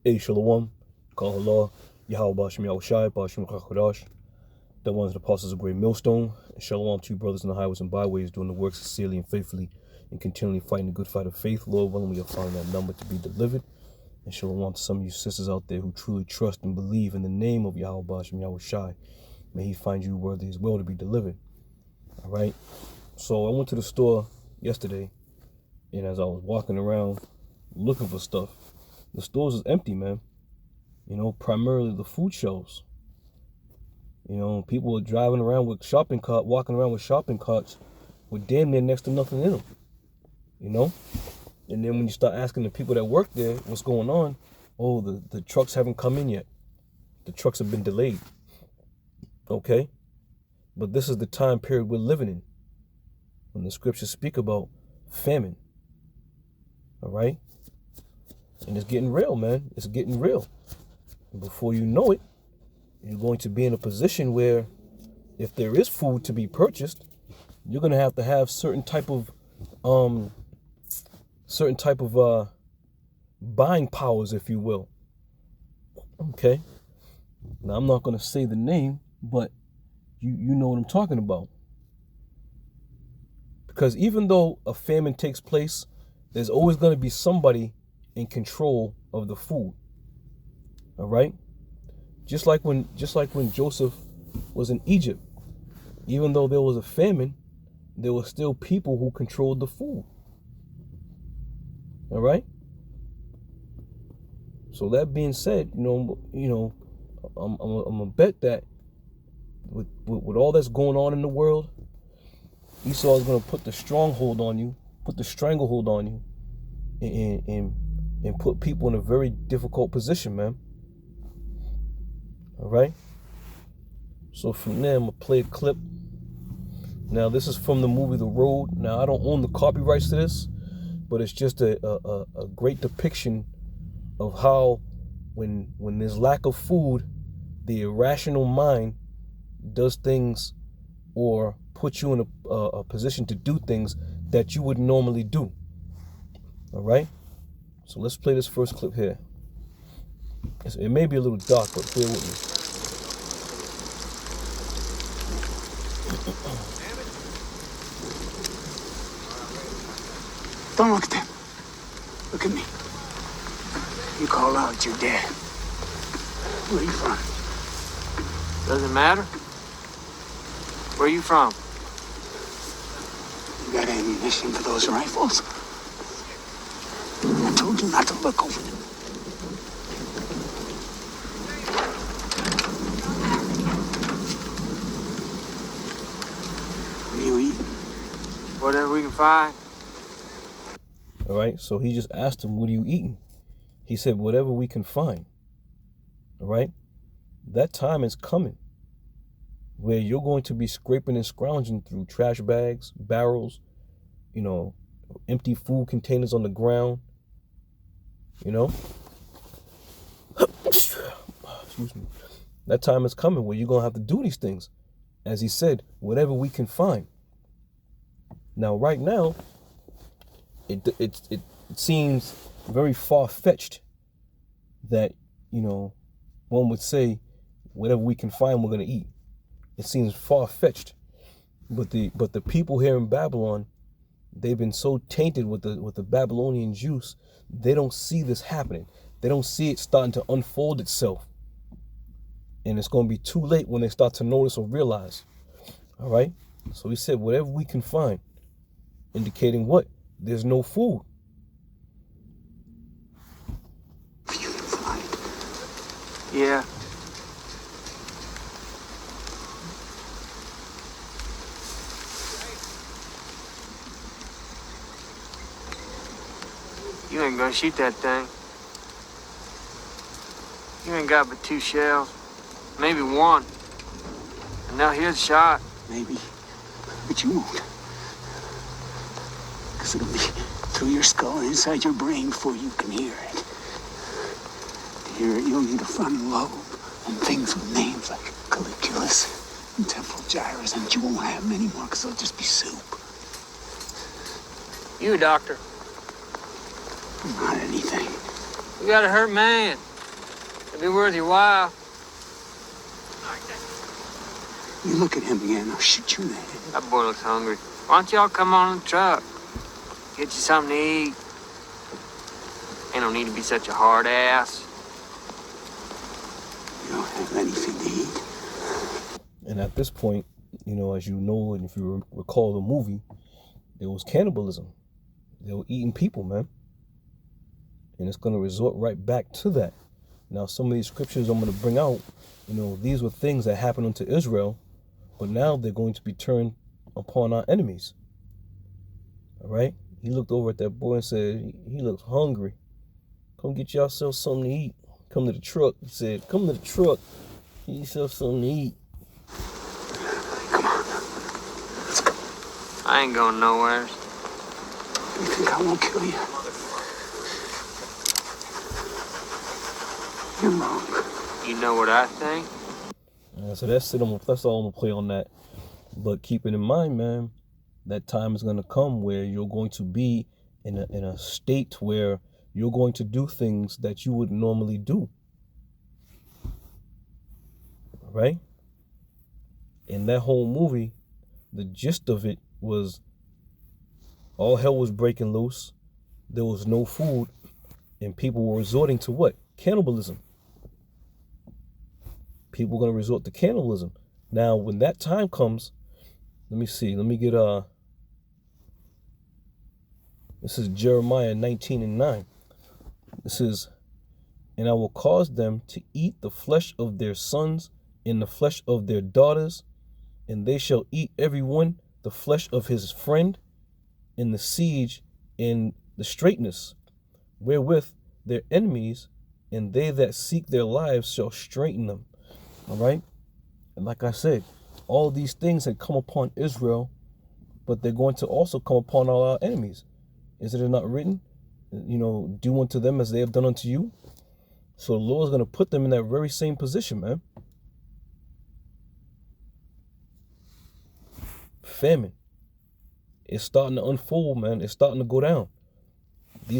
Hey, Shalom, Call Allah, Yahweh Bashim Yahushai, Bashim Chakodash, that one of the apostles of Great Millstone, and Shalom to you brothers in the highways and byways, doing the work sincerely and faithfully, and continually fighting the good fight of faith. Lord willing, we are found that number to be delivered. And Shalom to some of you sisters out there who truly trust and believe in the name of Yahweh Bashim Yahushai. May he find you worthy as well to be delivered. All right. So I went to the store yesterday, and as I was walking around looking for stuff, the stores is empty, man. You know, primarily the food shelves. You know, people are driving around with shopping cart, walking around with shopping carts with damn near next to nothing in them. You know? And then when you start asking the people that work there what's going on, oh, the trucks haven't come in yet. The trucks have been delayed. Okay? But this is the time period we're living in, when the scriptures speak about famine. All right? And it's getting real, man. It's getting real. And before you know it, you're going to be in a position where if there is food to be purchased, you're going to have certain type of buying powers, if you will. Okay? Now, I'm not going to say the name, but you know what I'm talking about. Because even though a famine takes place, there's always going to be somebody in control of the food. All right? Just like when Joseph was in Egypt, even though there was a famine, there were still people who controlled the food. All right? So that being said, I'm gonna bet that with all that's going on in the world, Esau is gonna put the stronghold on you, put the stranglehold on you, and put people in a very difficult position, man. All right? So from there, I'm going to play a clip. Now, this is from the movie The Road. Now, I don't own the copyrights to this, but it's just a great depiction of how when there's lack of food, the irrational mind does things or puts you in a position to do things that you would normally do. All right? So let's play this first clip here. It may be a little dark, but bear with me. Don't look at them. Look at me. You call out, you're dead. Where are you from? Doesn't matter. Where are you from? You got ammunition for those rifles? I told you not to look over them. What are you eating? Whatever we can find. All right, so he just asked him, what are you eating? He said, whatever we can find. All right? That time is coming where you're going to be scraping and scrounging through trash bags, barrels, empty food containers on the ground, Excuse me. That time is coming where you're going to have to do these things. As he said, whatever we can find. Now, right now, it seems very far-fetched that, one would say, whatever we can find, we're going to eat. It seems far-fetched. But the people here in Babylon, they've been so tainted with the Babylonian juice, they don't see this happening. They don't see it starting to unfold itself. And it's going to be too late when they start to notice or realize. All right? So he said, whatever we can find, indicating what? There's no food. For you to find. Yeah. You ain't gonna shoot that thing. You ain't got but 2 shells. Maybe 1. And now here's a shot. Maybe. But you won't. Because it'll be through your skull and inside your brain before you can hear it. To hear it, you'll need a frontal lobe and things with names like Caligulus and temporal gyrus, and you won't have many more because they'll just be soup. You a doctor. Not anything. You got a hurt man. Be worth your while. You look at him again, I'll shoot you in the head. That boy looks hungry. Why don't y'all come on the truck? Get you something to eat. Ain't no need to be such a hard ass. You don't have anything to eat. And at this point, you know, as you know, and if you recall the movie, there was cannibalism. They were eating people, man. And it's going to resort right back to that. Now, some of these scriptures I'm going to bring out, you know, these were things that happened unto Israel, but now they're going to be turned upon our enemies. All right? He looked over at that boy and said, he looks hungry. Come get yourself something to eat. Come to the truck. He said, come to the truck. Get yourself something to eat. Come on. Let's go. I ain't going nowhere. You think I won't kill you? You're wrong. You know what I think? So that's it. That's all I'm going to play on that. But keep it in mind, man, that time is going to come where you're going to be in a state where you're going to do things that you would normally do. Right? In that whole movie, the gist of it was all hell was breaking loose. There was no food. And people were resorting to what? Cannibalism. People are going to resort to cannibalism. Now, when that time comes, let me see. Let me get this is Jeremiah 19:9. This is, and I will cause them to eat the flesh of their sons and the flesh of their daughters, and they shall eat every one the flesh of his friend in the siege and the straitness, wherewith their enemies and they that seek their lives shall straiten them. All right? And like I said, all these things had come upon Israel, but they're going to also come upon all our enemies. Is it not written? You know, do unto them as they have done unto you. So the Lord is going to put them in that very same position, man. Famine. It's starting to unfold, man. It's starting to go down.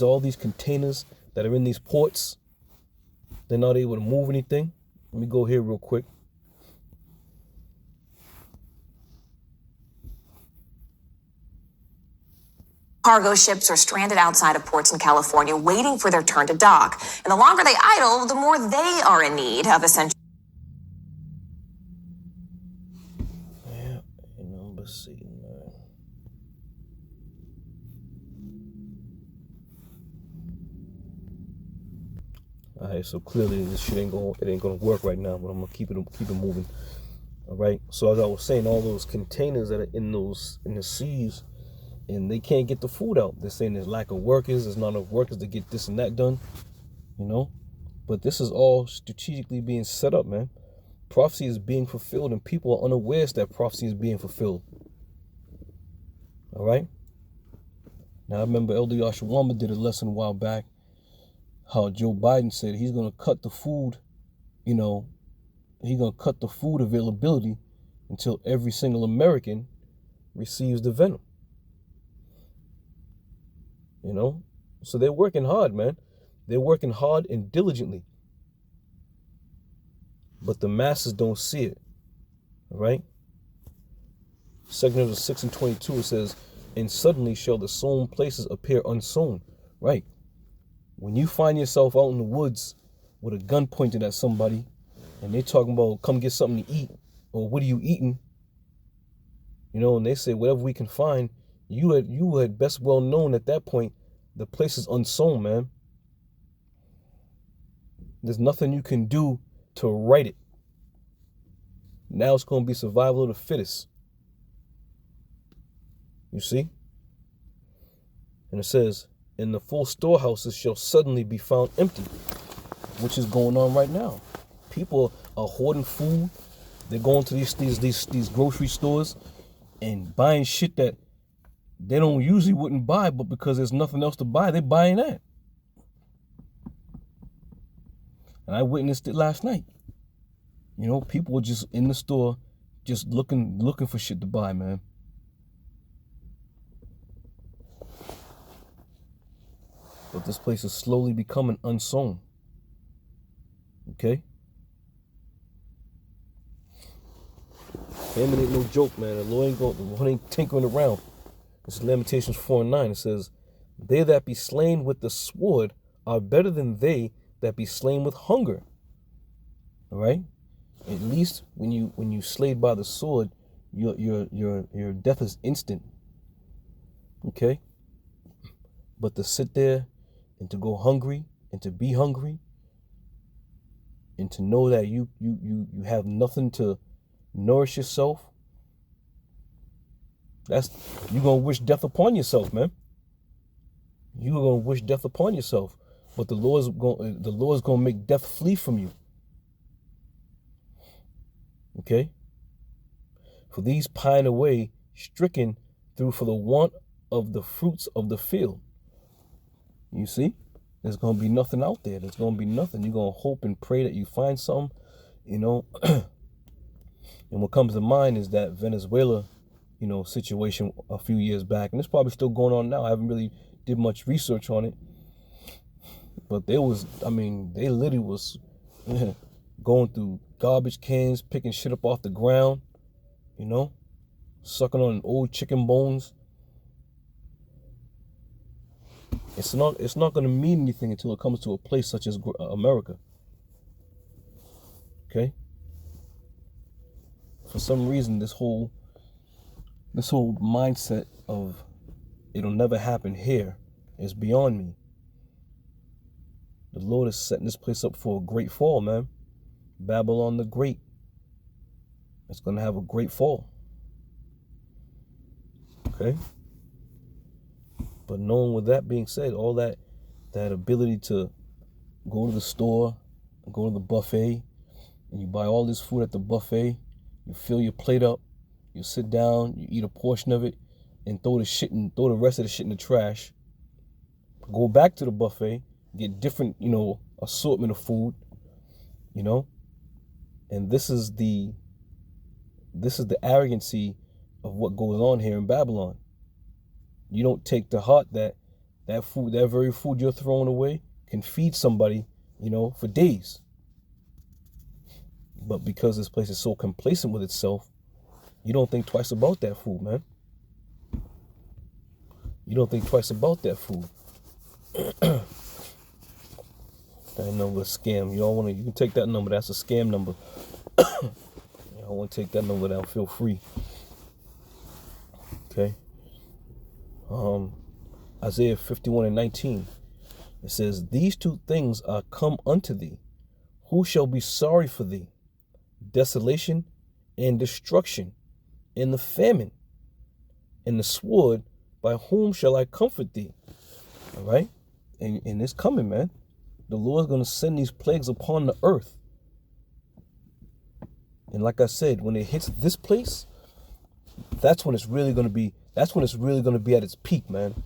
All these containers that are in these ports, they're not able to move anything. Let me go here real quick. Cargo ships are stranded outside of ports in California waiting for their turn to dock. And the longer they idle, the more they are in need of essential. Yeah, you know, let's see, man. Alright, so clearly this shit ain't gonna work right now, but I'm gonna keep it moving. Alright. So as I was saying, all those containers that are in the seas, and they can't get the food out. They're saying there's lack of workers, there's not enough workers to get this and that done, you know. But this is all strategically being set up, man. Prophecy is being fulfilled, and people are unawares that prophecy is being fulfilled. All right. Now I remember Elder Yashawama did a lesson a while back, how Joe Biden said he's gonna cut the food, you know, he's gonna cut the food availability until every single American receives the venom. You know, so they're working hard, man. They're working hard and diligently. But the masses don't see it. All right? 2 Ezra 6:22, it says, and suddenly shall the sown places appear unsown. Right. When you find yourself out in the woods with a gun pointed at somebody and they're talking about come get something to eat, or what are you eating? You know, and they say whatever we can find. You had best well known at that point the place is unsown, man. There's nothing you can do to right it. Now it's going to be survival of the fittest. You see? And it says, and the full storehouses shall suddenly be found empty, which is going on right now. People are hoarding food. They're going to these grocery stores and buying shit that they don't usually wouldn't buy, but because there's nothing else to buy, they're buying that. And I witnessed it last night. You know, people were just in the store, just looking for shit to buy, man. But this place is slowly becoming unsown. Okay? Famine ain't no joke, man. The Lord ain't tinkering around. This is Lamentations 4:9. It says, they that be slain with the sword are better than they that be slain with hunger. All right? At least when you slayed by the sword, your death is instant. Okay? But to sit there and to go hungry and to be hungry and to know that you have nothing to nourish yourself, you're gonna wish death upon yourself, man. You're gonna wish death upon yourself. But the Lord's gonna make death flee from you. Okay? For these pine away, stricken through for the want of the fruits of the field. You see? There's going to be nothing out there. There's going to be nothing. You're going to hope and pray that you find something, you know. And what comes to mind is that Venezuela, you know, situation a few years back. And it's probably still going on now. I haven't really did much research on it. But they literally was going through garbage cans, picking shit up off the ground, you know, sucking on old chicken bones. It's not going to mean anything until it comes to a place such as America. Okay? For some reason, this whole mindset of it'll never happen here is beyond me. The Lord is setting this place up for a great fall, man. Babylon the Great. It's going to have a great fall. Okay? But knowing with that being said, all that ability to go to the store, go to the buffet, and you buy all this food at the buffet, you fill your plate up, you sit down, you eat a portion of it, and throw the rest of the shit in the trash. Go back to the buffet, get different, you know, assortment of food, you know. And this is the arrogancy of what goes on here in Babylon. You don't take to heart that food, that very food you're throwing away, can feed somebody, you know, for days. But because this place is so complacent with itself, you don't think twice about that food, man. You don't think twice about that food. That number is a scam. You can take that number. That's a scam number. You don't want to take that number down. Feel free. Okay. Isaiah 51:19. It says, these two things are come unto thee. Who shall be sorry for thee? Desolation and destruction, and the famine, and the sword. By whom shall I comfort thee? All right? And it's coming, man. The Lord's going to send these plagues upon the earth. And like I said, when it hits this place, that's when it's really going to be at its peak, man.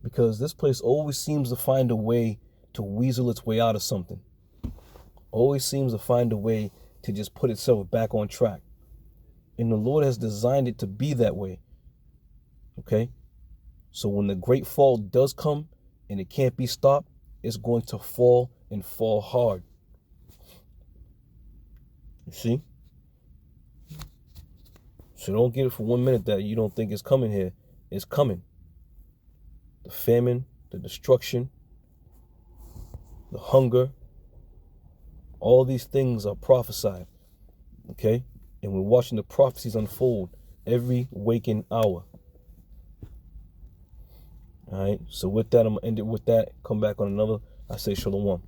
Because this place always seems to find a way to weasel its way out of something. Always seems to find a way to just put itself back on track. And the Lord has designed it to be that way. Okay? So when the great fall does come and it can't be stopped, it's going to fall and fall hard. You see? So don't get it for 1 minute that you don't think it's coming here. It's coming. The famine, the destruction, the hunger, all these things are prophesied. Okay? And we're watching the prophecies unfold every waking hour. All right? So with that, I'm going to end it with that. Come back on another. I say shalom.